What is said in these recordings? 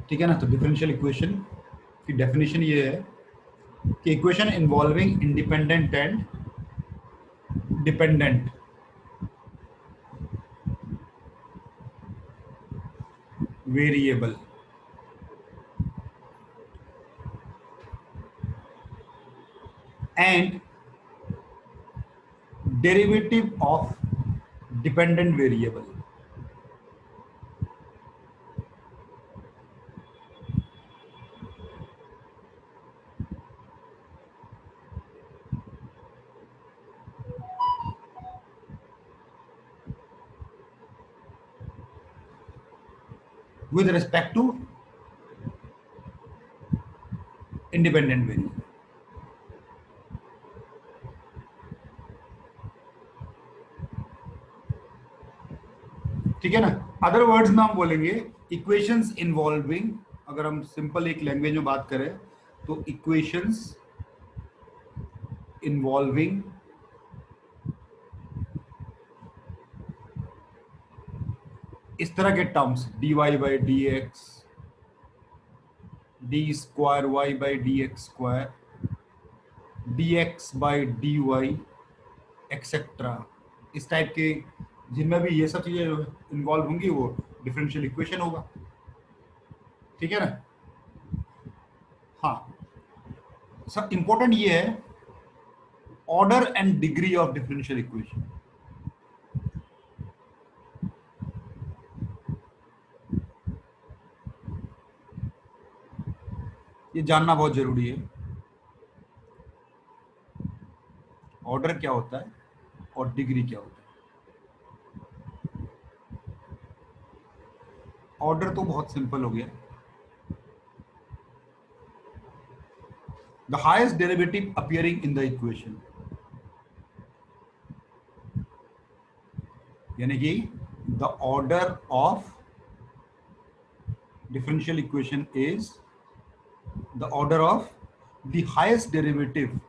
ठीक है ना। तो डिफरेंशियल इक्वेशन की डेफिनेशन ये है कि equation involving independent and dependent variable and derivative of dependent variable with respect to independent variable. ठीक है ना। अदर वर्ड्स में हम बोलेंगे इक्वेशंस इन्वॉल्विंग, अगर हम सिंपल एक लैंग्वेज में बात करें तो इक्वेशंस इन्वॉल्विंग इस तरह के terms dy by dx, d square y by dx square, dx by dy etcetera, इस टाइप के जिनमें भी ये सब चीजें इन्वॉल्व होंगी वो डिफरेंशियल इक्वेशन होगा। ठीक है ना। हाँ, सब इंपॉर्टेंट ये है order and degree of differential equation. ये जानना बहुत जरूरी है, ऑर्डर क्या होता है और डिग्री क्या होता है। ऑर्डर तो बहुत सिंपल हो गया, the highest derivative appearing in the equation, यानी कि the order of differential equation is the order of the highest derivative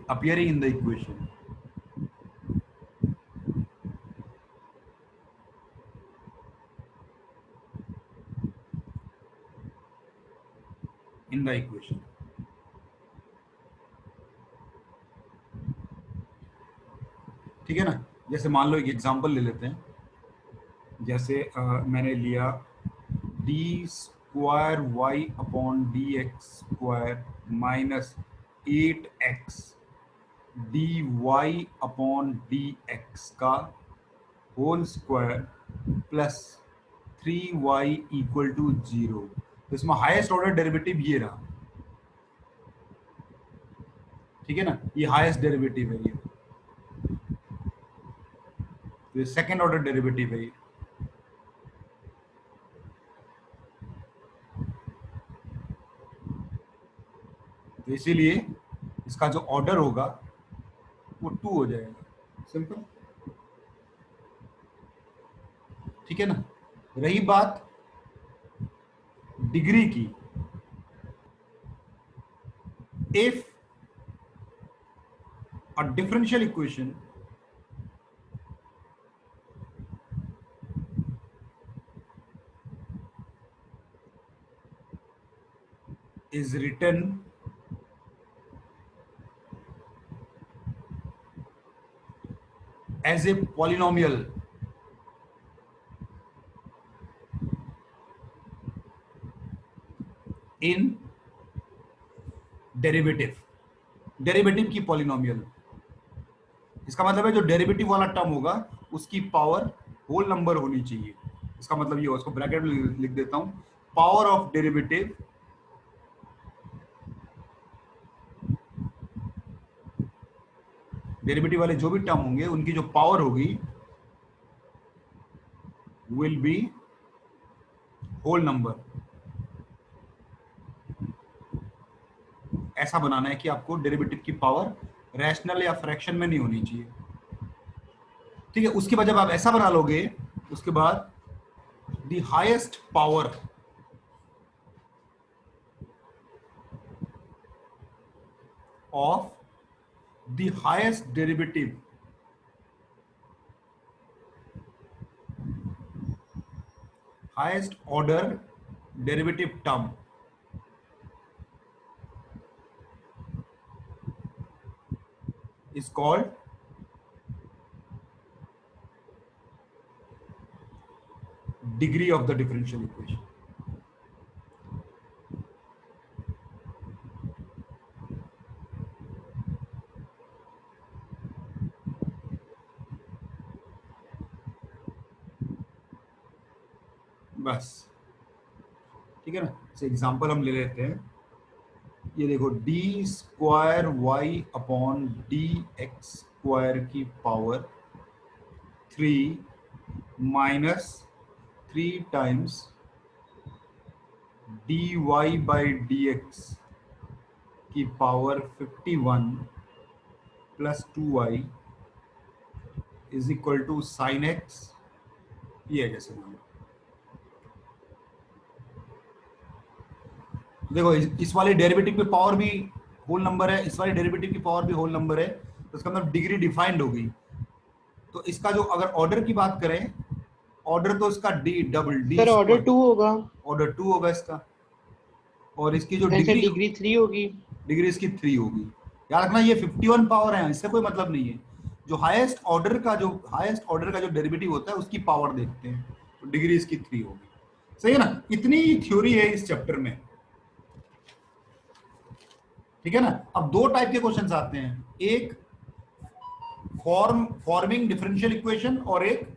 appearing in the equation. In the equation. ठीक है ना। जैसे मान लो एक एग्जांपल ले लेते हैं, जैसे मैंने लिया D square Y upon D x square minus 8x D Y upon D X का whole square plus 3y equal to 0। तो इसमें हाईएस्ट ऑर्डर डेरिवेटिव ये रहा। ठीक है ना, ये हाईएस्ट डेरिवेटिव है, ये सेकेंड ऑर्डर डेरिवेटिव है ये। तो इसीलिए इसका जो ऑर्डर होगा वो 2 हो जाएगा, सिंपल। ठीक है ना। रही बात डिग्री की, if a differential equation is written as a polynomial in derivative की पॉलिनोमियल, इसका मतलब है जो डेरिवेटिव वाला टर्म होगा उसकी पावर होल नंबर होनी चाहिए। इसका मतलब ये हो, इसको ब्रैकेट में लिख देता हूं, पावर ऑफ डेरिवेटिव डेरिवेटिव वाले जो भी टर्म होंगे उनकी जो पावर होगी विल बी होल नंबर। ऐसा बनाना है कि आपको डेरिवेटिव की पावर रैशनल या फ्रैक्शन में नहीं होनी चाहिए। ठीक है, उसके बाद जब आप ऐसा बना लोगे उसके बाद the highest power of the highest derivative highest order derivative term is called degree of the differential equation. बस ठीक है ना। से एग्जांपल हम ले लेते हैं। ये देखो D square Y upon D x square की power 3 minus 3 times D Y by D x की power 51 plus 2y is equal to sine X. ये है जैसे मान लो, देखो इस वाले डेरिवेटिव की पावर भी होल नंबर है, इस वाले डेरिवेटिव की पावर भी होल नंबर है, तो इसका मतलब डिग्री डिफाइंड होगी। तो इसका जो अगर ऑर्डर की बात करें, ऑर्डर तो इसका D double D sir order 2 होगा, ऑर्डर 2 होगा इसका, और इसकी जो ऐसे डिग्री डिग्री 3 होगी, डिग्री इसकी 3 होगी। याद रखना ये 51 पावर है, इससे कोई मतलब नहीं है। जो हाईएस्ट ऑर्डर का जो डेरिवेटिव होता है उसकी पावर देखते हैं, तो डिग्री इसकी 3 होगी। सही है ना। इतनी थ्योरी है इस चैप्टर में, ठीक है ना। अब दो टाइप के क्वेश्चंस आते हैं, एक फॉर्मिंग डिफरेंशियल इक्वेशन और एक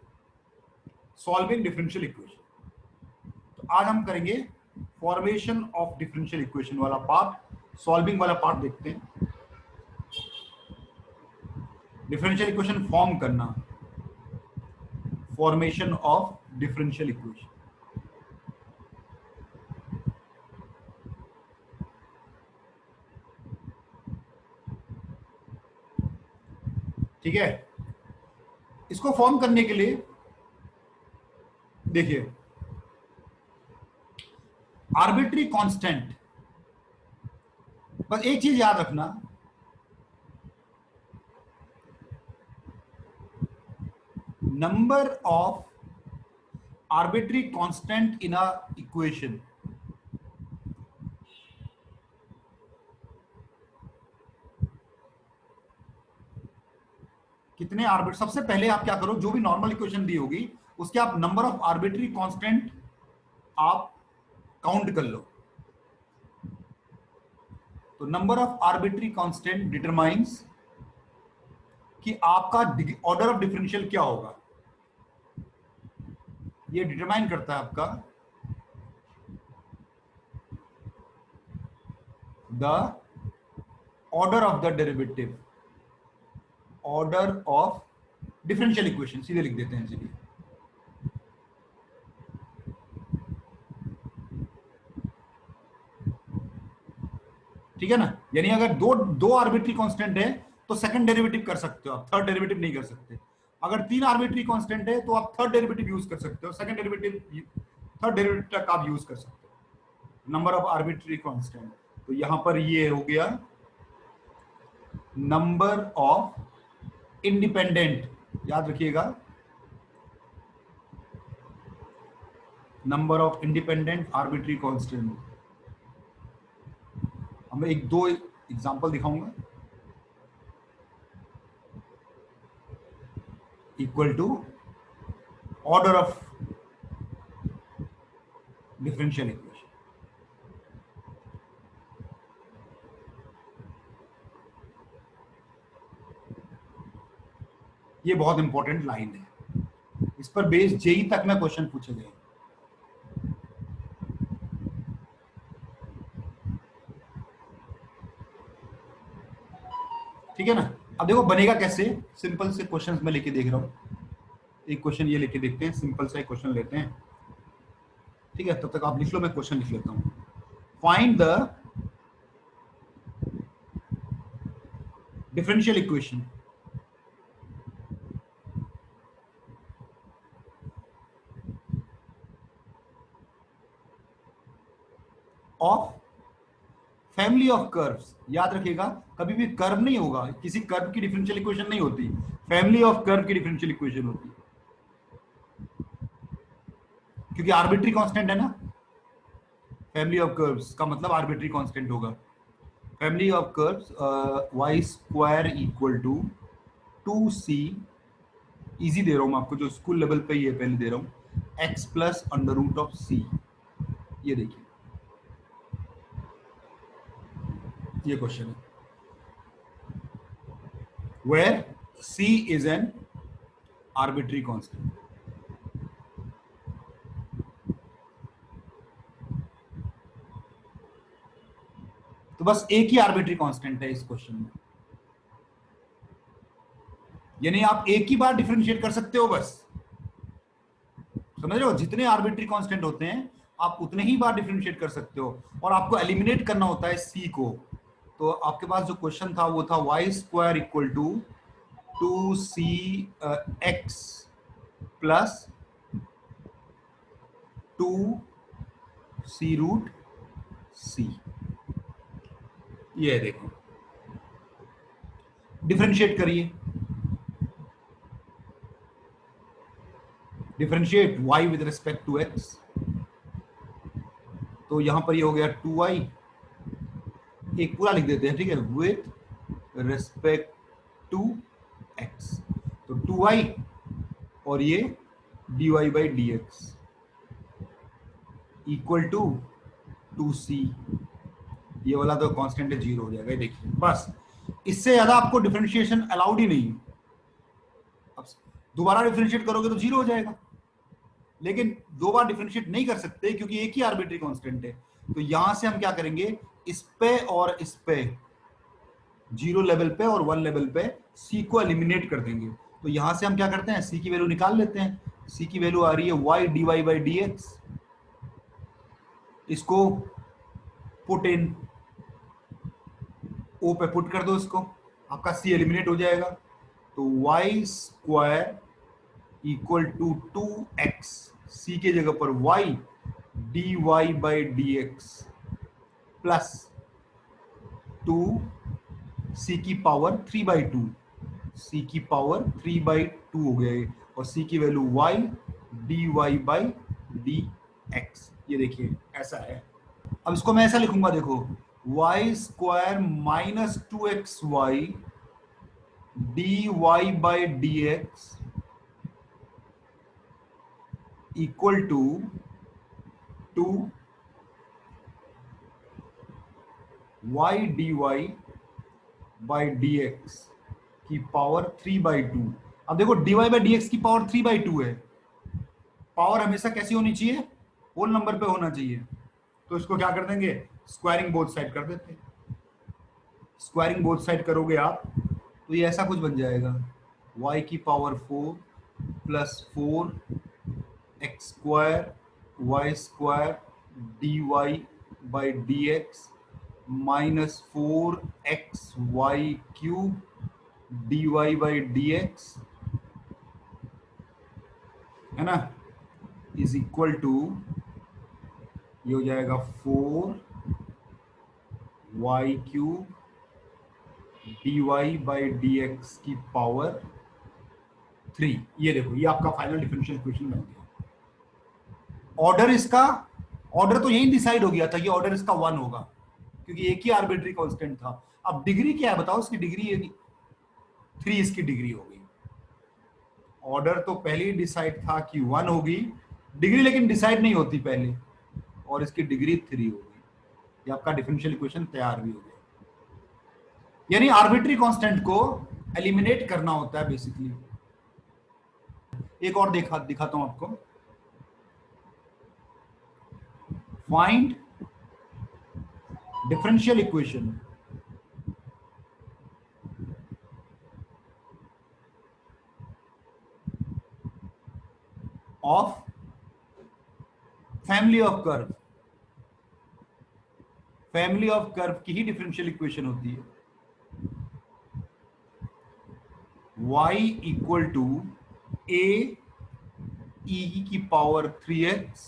सॉल्विंग डिफरेंशियल इक्वेशन। तो आज हम करेंगे फॉर्मेशन ऑफ डिफरेंशियल इक्वेशन वाला पार्ट, सॉल्विंग वाला पार्ट देखते हैं। डिफरेंशियल इक्वेशन फॉर्म करना, फॉर्मेशन ऑफ डिफरेंशियल इक्वेशन। ठीक है। इसको फॉर्म करने के लिए देखिए, आर्बिट्री कांस्टेंट, बस एक चीज याद रखना, number of arbitrary constant in a equation कितने आर्बिट, सबसे पहले आप क्या करो, जो भी नॉर्मल इक्वेशन दी होगी उसके आप नंबर ऑफ आर्बिट्री कांस्टेंट आप काउंट कर लो। तो number of arbitrary constant determines कि आपका ऑर्डर ऑफ डिफरेंशियल क्या होगा। ये डिटरमाइन करता है आपका the order of the derivative, order of differential equation, सीधे लिख देते हैं चलिए। ठीक है ना। यानी अगर दो आर्बिट्री कांस्टेंट है तो सेकंड डेरिवेटिव कर सकते हो आप, थर्ड डेरिवेटिव नहीं कर सकते। अगर 3 आर्बिट्री कांस्टेंट है तो आप थर्ड डेरिवेटिव यूज कर सकते हो, सेकंड डेरिवेटिव थर्ड डेरिवेटिव तक आप यूज कर सकते हो। नंबर ऑफ आर्बिट्री कांस्टेंट, तो यहां पर ये हो गया नंबर ऑफ इंडिपेंडेंट, याद रखिएगा, number of independent arbitrary constant. मैं एक दो एग्जांपल दिखाऊंगा। Equal to order of differential equation. ये बहुत इंपॉर्टेंट लाइन है, इस पर बेस जेई तक में क्वेश्चन पूछे गए। ठीक है ना। अब देखो बनेगा कैसे, सिंपल से क्वेश्चंस में लेके देख रहा हूं। एक क्वेश्चन ये लेके देखते हैं, सिंपल सा एक क्वेश्चन लेते हैं। ठीक है, तब तक आप लिख लो, मैं क्वेश्चन लिख लेता हूं। Find the differential equation of family of curves. याद रखिएगा, कभी भी कर्व नहीं होगा, किसी कर्व की डिफरेंशियल इक्वेशन नहीं होती, फैमिली ऑफ कर्व की डिफरेंशियल इक्वेशन होती है। क्योंकि आर्बिट्री कांस्टेंट है ना, फैमिली ऑफ कर्व्स का मतलब आर्बिट्री कांस्टेंट होगा। Family of curves Y square equal to 2c, easy दे रहा हूं मैं आपको, जो स्कूल लेवल पे ही है पहले दे रहा हूं, x plus under root of c। ये देखिए, ये क्वेश्चन है where c is an arbitrary constant। तो बस एक ही आर्बिट्री कांस्टेंट है इस क्वेश्चन में, यानी आप एक ही बार डिफरेंशिएट कर सकते हो बस, समझ रहे हो? जितने आर्बिट्री कांस्टेंट होते हैं आप उतने ही बार डिफरेंशिएट कर सकते हो, और आपको एलिमिनेट करना होता है सी को। तो आपके पास जो क्वेश्चन था वो था y square equal to 2c x plus 2c root c। ये देखो, डिफरेंशिएट करिए, differentiate y with respect to x। तो यहां पर ये हो गया 2y, एक पूरा लिख देते हैं, ठीक है, विद रिस्पेक्ट टू x। तो 2y और ये dy by D x equal to 2c। ये वाला तो कांस्टेंट है, जीरो हो जाएगा। देखिए बस, इससे ज्यादा आपको डिफरेंशिएशन अलाउड ही नहीं है। अब दोबारा डिफरेंशिएट करोगे तो जीरो हो जाएगा, लेकिन दो बार डिफरेंशिएट नहीं कर सकते क्योंकि एक ही आर्बिट्री कांस्टेंट है। तो यहां से हम क्या करेंगे, इस पे और इस पे, जीरो लेवल पे और वन लेवल पे सी को एलिमिनेट कर देंगे। तो यहां से हम क्या करते हैं, सी की वैल्यू निकाल लेते हैं। सी की वैल्यू आ रही है y d Y by D x, इसको पुट इन ओ पे पुट कर दो, इसको आपका सी एलिमिनेट हो जाएगा। तो Y square equal to 2x, C के जगह पर y D Y by D X plus 2 C की पावर 3/2, सी की पावर 3/2 हो गया ये, और सी की value y D Y by D X. ये देखिए ऐसा है। अब इसको मैं ऐसा लिखूंगा, देखो, y square minus 2xy d Y by D x equal to 2 y d Y by D x की पावर 3/2। अब देखो d Y by D x की पावर 3/2 है, पावर हमेशा कैसी होनी चाहिए, होल नंबर पे होना चाहिए। तो इसको क्या कर देंगे, स्क्वायरिंग बोथ साइड कर देते हैं। स्क्वायरिंग बोथ साइड करोगे आप तो ये ऐसा कुछ बन जाएगा, y की power 4 plus 4x square y square d Y by D x minus 4xy cube d Y by D x, है ना, इज इक्वल टू, ये हो जाएगा 4y cube d Y by D x की पावर 3। ये देखो, ये आपका फाइनल डिफरेंशियल इक्वेशन बन गया। ऑर्डर इसका, ऑर्डर तो यही डिसाइड हो गया था कि ऑर्डर इसका 1 होगा क्योंकि एक ही आर्बिट्री कांस्टेंट था। अब डिग्री क्या है बताओ, इसकी डिग्री 3 इसकी डिग्री होगी। ऑर्डर तो पहले ही डिसाइड था कि 1 होगी, डिग्री लेकिन डिसाइड नहीं होती पहले, और इसकी डिग्री 3 होगी। ये आपका डिफरेंशियल इक्वेशन तैयार भी हो गया। यानी आर्बिट्री कांस्टेंट को एलिमिनेट करना होता है बेसिकली। एक और दिखाता हूं आपको, find differential equation of family of curve. Family of curve की ही डिफरेंशियल इक्वेशन होती है, y इक्वल टू a e की power 3x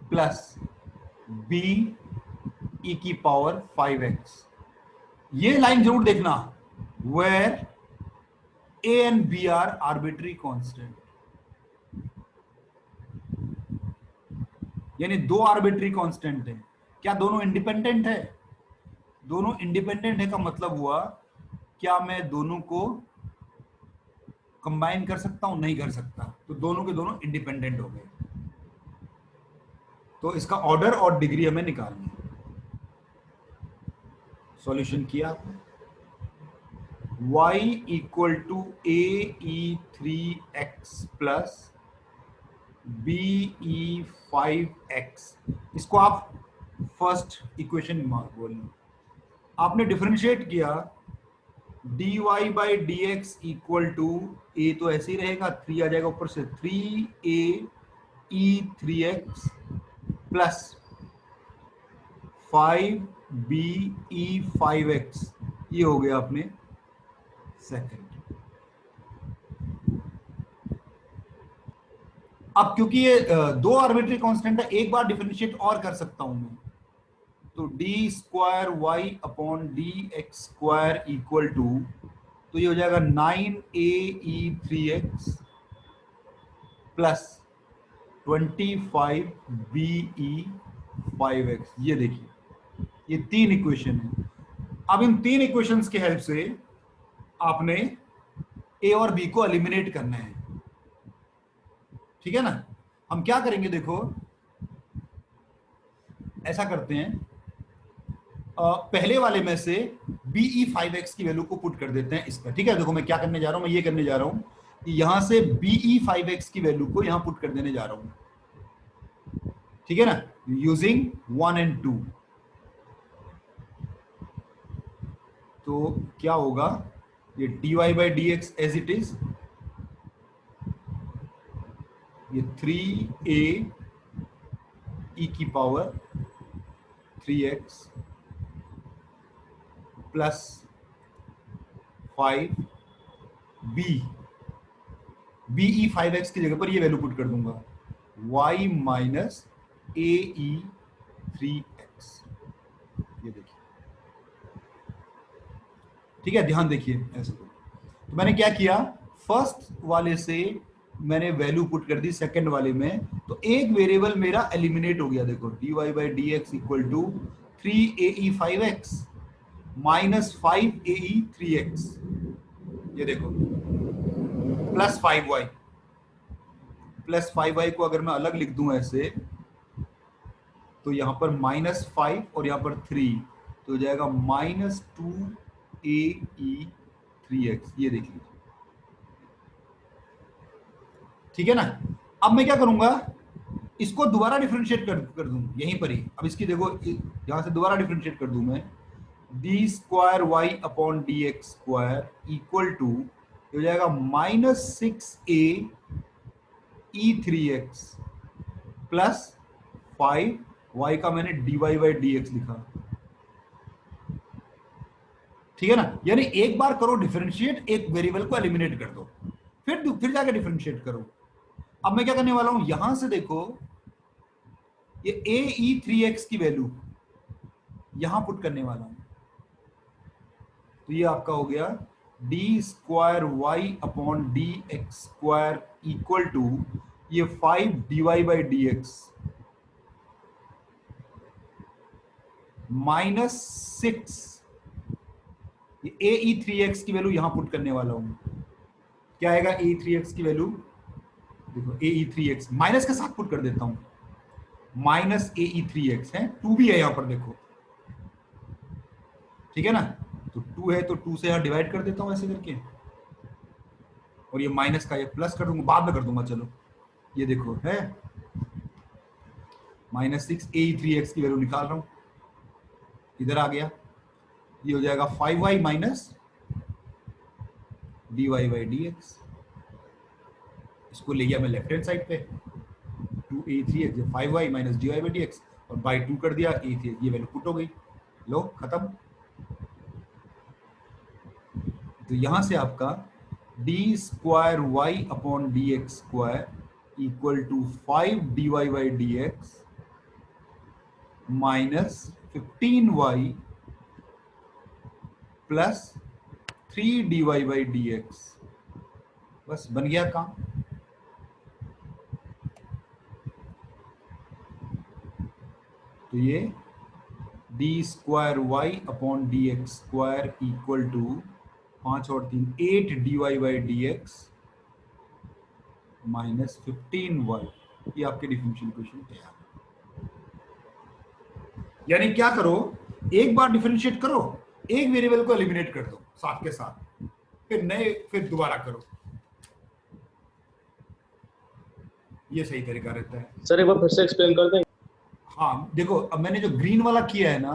plus b e की पावर 5x। ये लाइन जरूर देखना, where a and b are arbitrary constant. यानी दो आर्बिट्री कांस्टेंट है। क्या दोनों इंडिपेंडेंट है? दोनों इंडिपेंडेंट है का मतलब हुआ क्या मैं दोनों को कंबाइन कर सकता हूं? नहीं कर सकता, तो दोनों के दोनों इंडिपेंडेंट हो गए। तो इसका ऑर्डर और डिग्री हमें निकालनी है। सॉल्यूशन किया y इक्वल टू ae3x प्लस be5x, इसको आप फर्स्ट इक्वेशन बोल, आपने डिफरेंशिएट किया dy by D x equal to A, तो ऐसे ही रहेगा, 3 आ जाएगा ऊपर से, 3ae3x प्लस 5be5x, ये हो गया अपने सेकंड। अब क्योंकि ये दो आर्बिट्री कांस्टेंट है, एक बार डिफरेंशिएट और कर सकता हूं मैं, तो d square Y upon D x square equal to, तो ये हो जाएगा 9ae3x प्लस 25be5x। ये देखिए, ये तीन इक्वेशन है। अब इन तीन इक्वेशंस की हेल्प से आपने ए और बी को एलिमिनेट करना है, ठीक है ना। हम क्या करेंगे, देखो ऐसा करते हैं, पहले वाले में से be5x की वैल्यू को पुट कर देते हैं इस पर, ठीक है। देखो मैं क्या करने जा रहा हूं, मैं ये करने जा रहा हूं कि यहां से be5x की वैल्यू को यहां पुट कर देने जा रहा हूं, ठीक है ना, यूजिंग 1 and 2। तो क्या होगा, ये dy by D x as it is, ये 3a e की power 3x plus 5b, be5x की जगह पर ये वैल्यू पुट कर दूंगा, y माइनस ae3x। ये देखिए, ठीक है, ध्यान देखिए ऐसे। तो मैंने क्या किया, फर्स्ट वाले से मैंने वैल्यू पुट कर दी सेकंड वाले में, तो एक वेरिएबल मेरा एलिमिनेट हो गया। देखो dy by D x equal to 3ae5x minus 5ae3x, ये देखो, प्लस 5y, प्लस 5y को अगर मैं अलग लिख दूं ऐसे, तो यहां पर -5 और यहां पर 3, तो हो जाएगा -2ae3x। ये देख लीजिए, ठीक है ना। अब मैं क्या करूंगा, इसको दोबारा डिफरेंशिएट कर दूं यहीं पर ही। अब इसकी देखो, यहां से दोबारा डिफरेंशिएट कर दूं मैं, d square Y upon D x square equal to, हो जाएगा -6ae3x प्लस 5y का मैंने dy बाई डी एक्स लिखा, ठीक है ना। यानी एक बार करो डिफरेंशिएट, एक वेरिएबल को एलिमिनेट कर दो, फिर जाके डिफरेंशिएट करो। अब मैं क्या करने वाला हूं, यहां से देखो, ये ae3x की वैल्यू यहां पुट करने वाला हूं, तो ये आपका हो गया d square Y upon D x square equal to, ये 5 dy बाई डी एक्स -6, ये ae3x की वैल्यू यहां पुट करने वाला हूं। क्या आएगा ae3x की वैल्यू, देखो ae3x माइनस के साथ पुट कर देता हूं, -ae3x है, 2 भी है यहां पर देखो, ठीक है ना। तो 2 है तो 2 से यहां डिवाइड कर देता हूं ऐसे करके, और ये माइनस का ये प्लस कर दूंगा, बाद में कर दूंगा, चलो ये देखो है -6 ae3x की वैल्यू निकाल रहा हूं, इधर आ गया, ये हो जाएगा 5y minus dy by D x, इसको ले गया मैं लेफ्ट हैंड साइड पे, 2a3x 5y minus dy by D x, और बाई 2 कर दिया a3, ये वैल्यू पुट हो गई, लो खत्म। तो यहां से आपका d square Y upon D x square equal to 5 dy by D x minus 15y plus 3 dy by D x, बस बन गया काम। तो ये d square Y upon D x square equal to 5 और 3 8 d Y by D x minus 15y। ये आपके differential equation तैयार है। यानी क्या करो, एक बार डिफरेंशिएट करो, एक वेरिएबल को एलिमिनेट कर दो साथ के साथ, फिर दोबारा करो। ये सही तरीका रहता है। सर एक बार फिर से एक्सप्लेन कर दें। हाँ देखो, अब मैंने जो ग्रीन वाला किया है ना,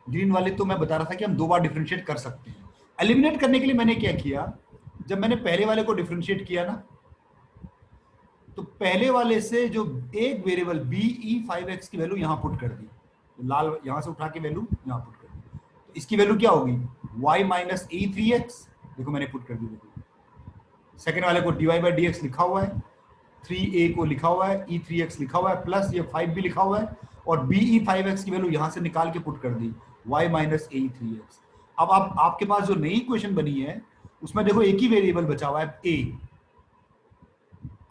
ग्रीन वाले तो मैं बता रहा था कि हम 2 बार डिफरेंशिएट कर सकते हैं। एलिमिनेट करने के लिए मैंने क्या किया, जब मैंने पहले वाले को डिफरेंशिएट किया ना, तो पहले वाले से जो एक वेरिएबल be5x की वैल्यू यहां पुट कर दी, लाल यहां से उठा के वैल्यू यहां पुट कर दी, तो इसकी वैल्यू क्या होगी y माइनस e3x। देखो मैंने पुट कर दी, देखो सेकंड वाले को dy बाई dx लिखा हुआ है, 3a को लिखा हुआ है, e3x लिखा हुआ है, प्लस ये 5 भी लिखा हुआ है, और be5x की वैल्यू यहां से निकाल के पुट कर दी y माइनस e3x। अब आपके पास जो नई इक्वेशन बनी है उसमें देखो एक ही वेरिएबल बचा हुआ है a।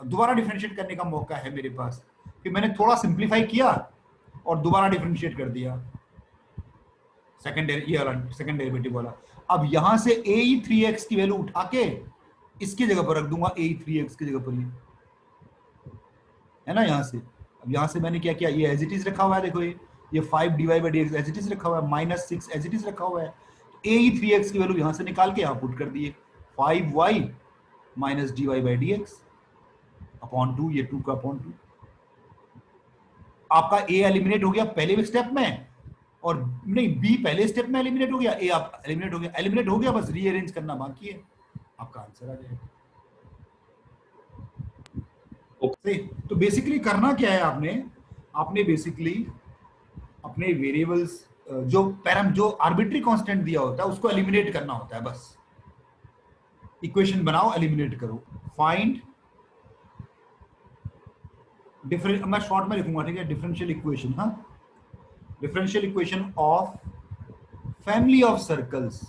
दोबारा डिफरेंशिएट करने का मौका है मेरे पास, फिर मैंने थोड़ा सिंप्लीफाई किया और दोबारा डिफरेंशिएट कर दिया सेकंड डेरिवेटिव वाला। अब यहां से ae3x की वैल्यू उठा के इसकी जगह पर रख दूंगा, ae3x की जगह पर ही है ना यहां से। अब यहां से मैंने क्या किया, ये एज इट इज रखा हुआ है, देखो ये 5 dy by dx as it is रखा हुआ है, माइनस 6 एज इट इज रखा हुआ है, तो ae3x की वैल्यू यहां से निकाल के यहां पुट कर दिए, 5y minus dy by dx upon 2, ये 2 का अपॉन 2। आपका a एलिमिनेट हो गया पहले स्टेप में, और नहीं b पहले स्टेप में एलिमिनेट हो गया, a आप एलिमिनेट हो गया, बस रीअरेंज करना बाकी है, आपका आंसर आ जाएगा। सही। तो बेसिकली करना क्या है, आपने बेसिकली अपने वेरिएबल्स जो आर्बिट्री कांस्टेंट दिया होता है उसको एलिमिनेट करना होता है, बस इक्वेशन बनाओ, एलिमिनेट करो, फाइंड डिफरेंट, मैं शॉर्ट में लिखूंगा, ठीक है, डिफरेंशियल इक्वेशन, हाँ, differential equation of family of circles.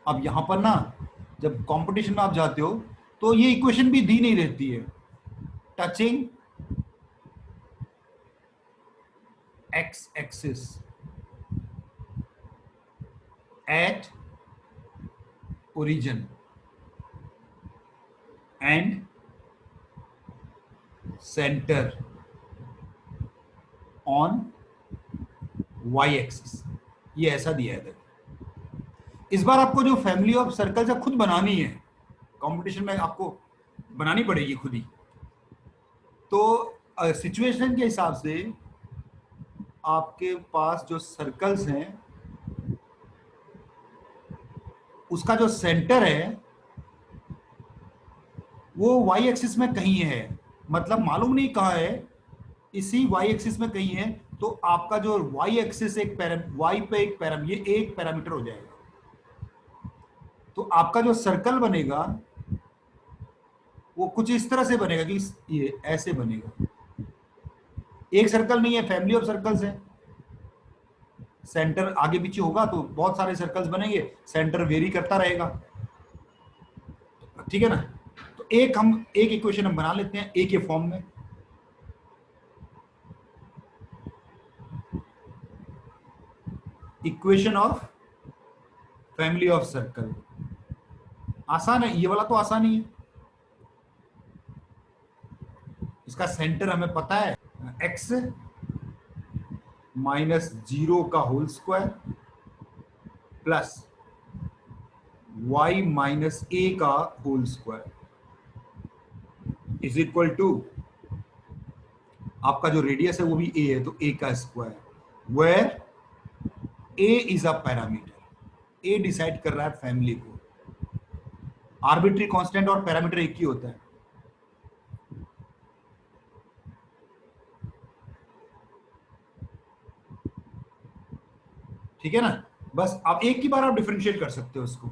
अब यहां पर ना जब कंपटीशन में आप जाते हो तो ये इक्वेशन भी दी नहीं रहती है, touching x axis at origin and center on y axis, ये ऐसा दिया है। इस बार आपको जो फैमिली ऑफ सर्कल्स है खुद बनानी है, कंपटीशन में आपको बनानी पड़ेगी खुद ही। तो सिचुएशन के हिसाब से आपके पास जो सर्कल्स हैं उसका जो सेंटर है वो y एक्सिस में कहीं है, मतलब मालूम नहीं कहां है, इसी y एक्सिस में कहीं है। तो आपका जो y एक्सिस y पे एक पैरामीटर, ये एक पैरामीटर हो जाएगा। तो आपका जो सर्कल बनेगा वो कुछ इस तरह से बनेगा कि ये ऐसे बनेगा, एक सर्कल नहीं है, फैमिली ऑफ सर्कल्स है, सेंटर आगे पीछे होगा तो बहुत सारे सर्कल्स बनेंगे, सेंटर वेरी करता रहेगा, ठीक है ना। तो एक इक्वेशन हम बना लेते हैं एक के फॉर्म में। Equation of family of circle, आसान है, ये वाला तो आसान ही है। इसका सेंटर हमें पता है, x माइनस 0 का whole square plus y minus a का whole square is equal to, आपका जो रेडियस है वो भी a है तो a का square, where a is a parameter, a decide कर रहा है फैमिली को। आर्बिट्री कांस्टेंट और पैरामीटर एक ही होता है। ठीक है ना, बस आप एक ही बार आप डिफरेंशिएट कर सकते हो उसको।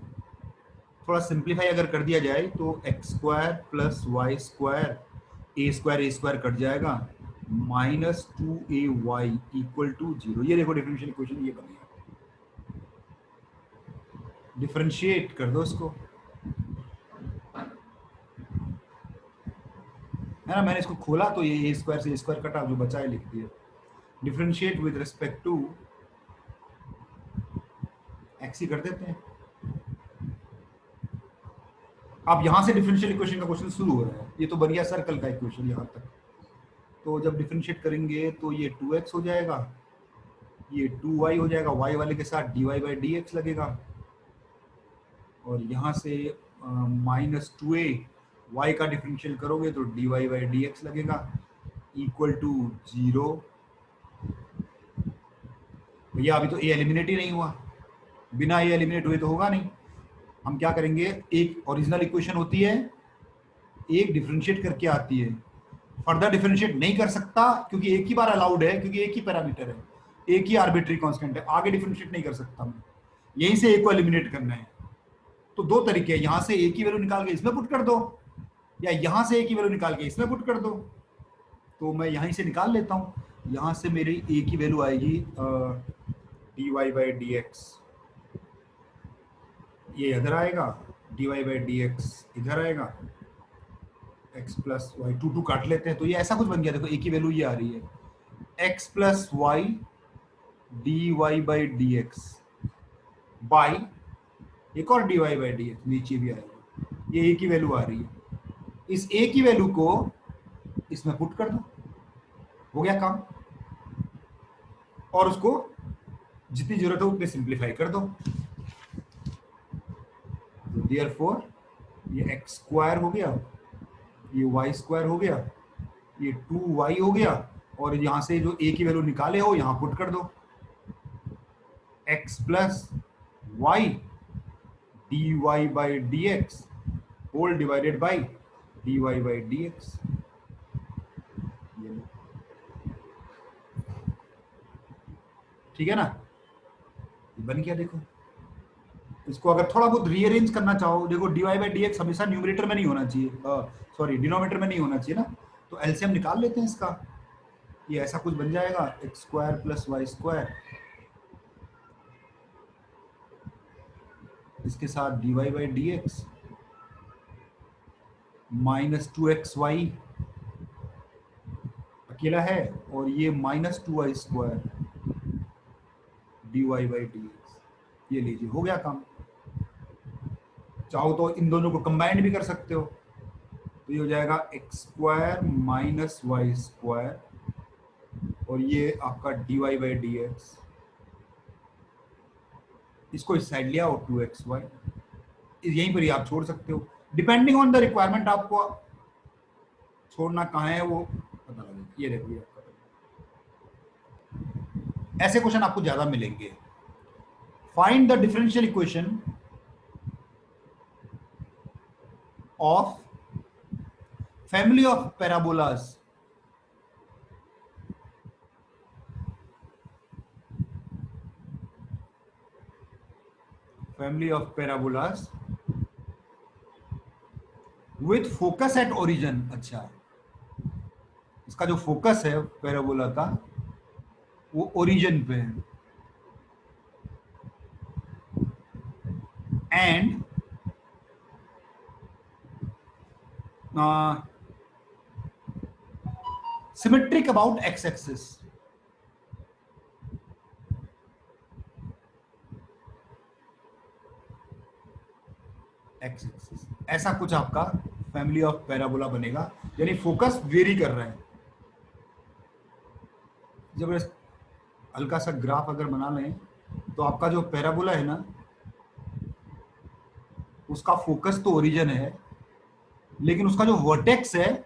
थोड़ा सिंप्लीफाई अगर कर दिया जाए तो X square plus Y square, A square cut जाएगा, माइनस 2ay इक्वल टू 0। ये देखो डिफरेंशियल इक्वेशन ये बन गया, डिफरेंशिएट कर दो इसको, है ना, मैंने इसको खोला तो ये स्क्वायर से स्क्वायर कटा, जो बचा है लिख दिया। Differentiate with respect to X ही कर देते हैं। अब यहां से डिफरेंशियल इक्वेशन का क्वेश्चन शुरू हो रहा है। ये तो बन गया सर्कल का इक्वेशन यहां तक। तो जब डिफरेंशिएट करेंगे तो ये 2x हो जाएगा, ये 2y हो जाएगा, y वाले के साथ dy/dx लगेगा, और यहाँ से -2a y का डिफरेंशियल करोगे तो dy/dx लगेगा, इक्वल टू 0। भैया अभी तो a एलिमिनेट ही नहीं हुआ, बिना a एलिमिनेट हुए तो होगा नहीं। हम क्या करेंगे, एक ओरिजिनल इक्वेशन होती है, एक डिफरेंशिएट करके आती है, फर्दर डिफरेंशिएट नहीं कर सकता क्योंकि एक ही बार अलाउड है, क्योंकि एक ही पैरामीटर है, एक ही आर्बिट्री कांस्टेंट है, आगे डिफरेंशिएट नहीं कर सकता मैं। यहीं से एक को एलिमिनेट करना है। तो दो तरीके हैं, यहां से एक ही वैल्यू निकाल के इसमें पुट कर दो, या यहां से एक ही वैल्यू निकाल के इसमें पुट कर दो। तो मैं यहीं से निकाल लेता हूं। यहां से मेरी एक ही वैल्यू आएगी dy/dx, ये इधर आएगा, dy/dx इधर आएगा, x प्लस वाई, 2 काट लेते हैं तो ये ऐसा कुछ बन गया। देखो एक ही वैल्यू ये आ रही है, x plus y dy/dx by एक और dy/dx नीचे भी आएगा, ये एक ही वैल्यू आ रही है। इस एक ही वैल्यू को इसमें पुट कर दो, हो गया काम। और उसको जितनी जरूरत है उतनी सिंप्लीफाई कर दो। देयरफॉर ये x स्क्वायर हो गया, ये y स्क्वायर हो गया, ये 2y हो गया, और यहां से जो a की वैल्यू निकाले हो यहां पुट कर दो, x plus y dy/dx whole divided by dy/dx। ठीक है ना, ये बन गया। देखो इसको अगर थोड़ा बहुत रीअरेंज करना चाहो, देखो dy/dx हमेशा न्यूमरेटर में नहीं होना चाहिए, सॉरी डिनोमिनेटर में नहीं होना चाहिए ना, तो एलसीएम निकाल लेते हैं इसका। ये ऐसा कुछ बन जाएगा, x square plus Y square, इसके साथ dy/dx -2xy अकेला है, और ये -2y स्क्वायर dy/dx। ये लीजिए हो गया काम। चाहो तो इन दोनों को कंबाइंड भी कर सकते हो, तो ये हो जाएगा x square minus y square, और ये आपका dy/dx, इसको इस साइड लिया और 2xy, यहीं पर ही आप छोड़ सकते हो, डिपेंडिंग ऑन द रिक्वायरमेंट आपको छोड़ना कहाँ है वो पता लगेगा। ये देखिए ऐसे क्वेश्चन आपको ज्यादा मिलेंगे। Find the differential equation of family of parabolas with focus at origin. अच्छा, इसका जो फोकस है पैराबोला का वो ओरिजिन पे है, and symmetric about x axis. X axis ऐसा कुछ आपका फैमिली ऑफ पैराबोला बनेगा, यानी फोकस वेरी कर रहा है। जब हल्का सा ग्राफ अगर बना लें तो आपका जो पैराबोला है ना, उसका फोकस तो ओरिजिन है, लेकिन उसका जो वर्टेक्स है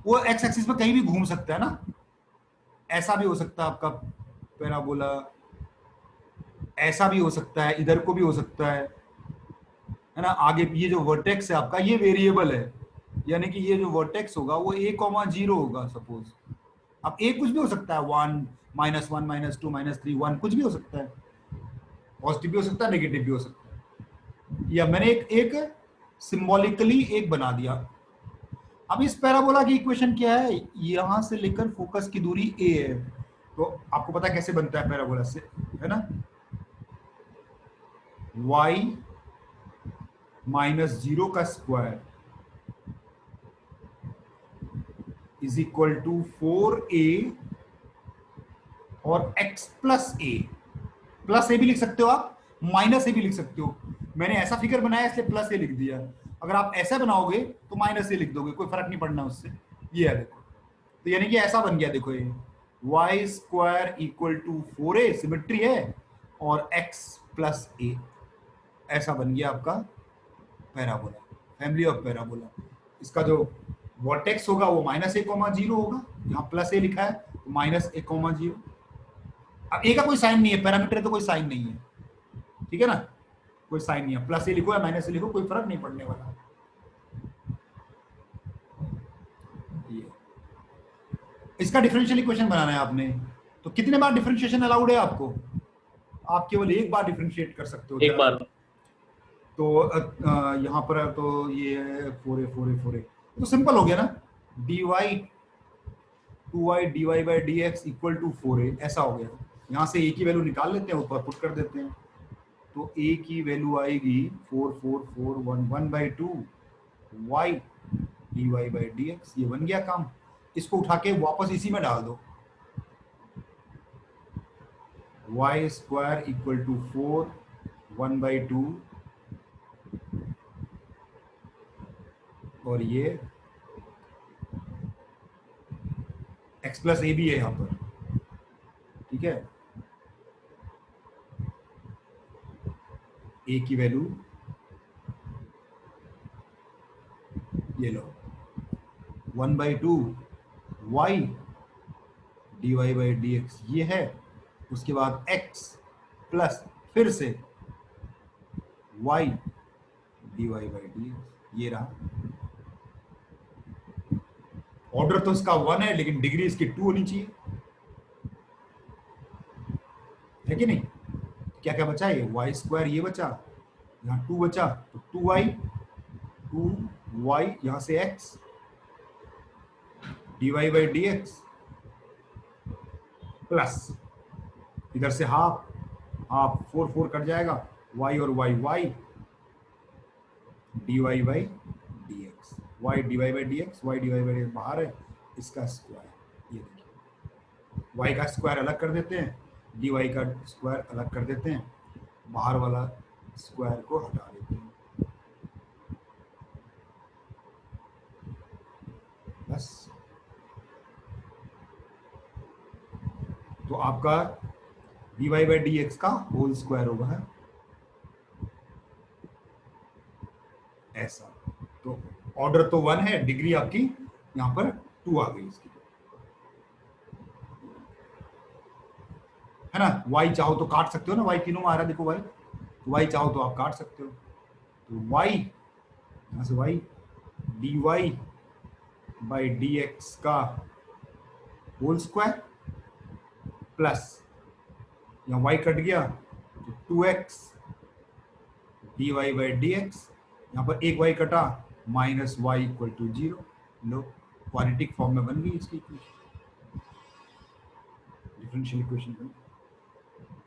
वो एक्स एक्सिस में कहीं भी घूम सकता है ना। ऐसा भी हो सकता है आपका पैराबोला, ऐसा भी हो सकता है, इधर को भी हो सकता है ना। आगे ये जो वर्टेक्स है आपका ये वेरिएबल है, यानी कि ये जो वर्टेक्स होगा वो a,0 होगा सपोज। अब a कुछ भी हो सकता है, 1 -1 -2 -3 1 कुछ भी हो सकता है, पॉजिटिव भी हो सकता है, नेगेटिव भी हो सकता है। या मैंने एक सिंबॉलिकली एक बना दिया। अब इस पैराबोला की इक्वेशन क्या है, यहां से लेकर फोकस की दूरी a है, तो आपको पता है कैसे बनता है पैराबोला से, है ना। y -0 का square is equal to 4a और x प्लस ए, प्लस ए भी लिख सकते हो आप, माइनस ए भी लिख सकते हो। मैंने ऐसा फिगर बनाया इसलिए प्लस ए लिख दिया। अगर आप ऐसा बनाओगे तो माइनस ए लिख दोगे, कोई फर्क नहीं पड़ना उससे। ये है देखो, तो यानी कि ऐसा बन गया, देखो ये y square equal to 4a symmetry है और x प्लस ए, ऐसा बन गया आपका पैराबोला, फैमिली ऑफ पैराबोला। इसका जो वर्टेक्स होगा वो -a,0 होगा, यहाँ प्लस ए लिखा है तो -a,0। अब ए का कोई साइन नहीं है, पैरामीटर है तो कोई साइन नहीं है, ठीक है ना, कोई साइन नहीं है, प्लस ए लिखो या माइनस ए लिखो कोई फर्क नहीं पड़ने वाला। ये इसका डिफरेंशियल इक्वेशन बनाना है आपने, तो कितने बार डिफरेंशिएशन अलाउड है आपको? आप केवल एक बार डिफरेंशिएट कर सकते हो, एक बार। तो यहाँ पर तो ये 4a तो सिंपल हो गया ना, dy 2y dy by D x equal to 4a, ऐसा हो गया। यहाँ से a की वैल्यू निकाल लेते हैं, ऊपर पुट कर देते हैं, तो a की वैल्यू आएगी 44411/2 y dy by D X, ये बन गया काम। इसको उठा के वापस इसी में डाल दो, y स्क्वायर इक्वल टू 4 1/2 और ये x प्लस ए भी है यहाँ पर, ठीक है। a की वैल्यू ये लो 1/2 y dy by D X ये है, उसके बाद x प्लस फिर से y dy by D X, ये रहा। ऑर्डर तो इसका 1 है लेकिन डिग्री इसकी 2 होनी चाहिए, है कि नहीं? क्या क्या बचा? ये वाई स्क्वायर ये बचा, यहाँ 2 बचा, तो 2y यहाँ से x dy by D X plus इधर से हाफ 4 कट जाएगा, y और y dy by D x, y dy by D x, y dy by बाहर है, इसका स्क्वायर, ये देखिए y का स्क्वायर अलग कर देते हैं, dy का स्क्वायर अलग कर देते हैं, बाहर वाला स्क्वायर को हटा देते हैं, बस। तो आपका dy बाई डी एक्स का होल स्क्वायर होगा ऐसा। तो ऑर्डर तो 1 है, डिग्री आपकी यहाँ पर 2 आ गई इसकी, है ना। y चाहो तो काट सकते हो ना, y तीनों में आ रहा है, देखो y, तो y चाहो तो आप काट सकते हो, तो y यहाँ से y dy by D X का होल स्क्वायर प्लस यहाँ y कट गया तो 2x dy by D x, यहाँ पर एक y कटा, माइनस वाई इक्वल टू 0। लो क्वाड्रेटिक फॉर्म में बन गई इसकी इक्वेशन, डिफरेंशियल इक्वेशन बन गई।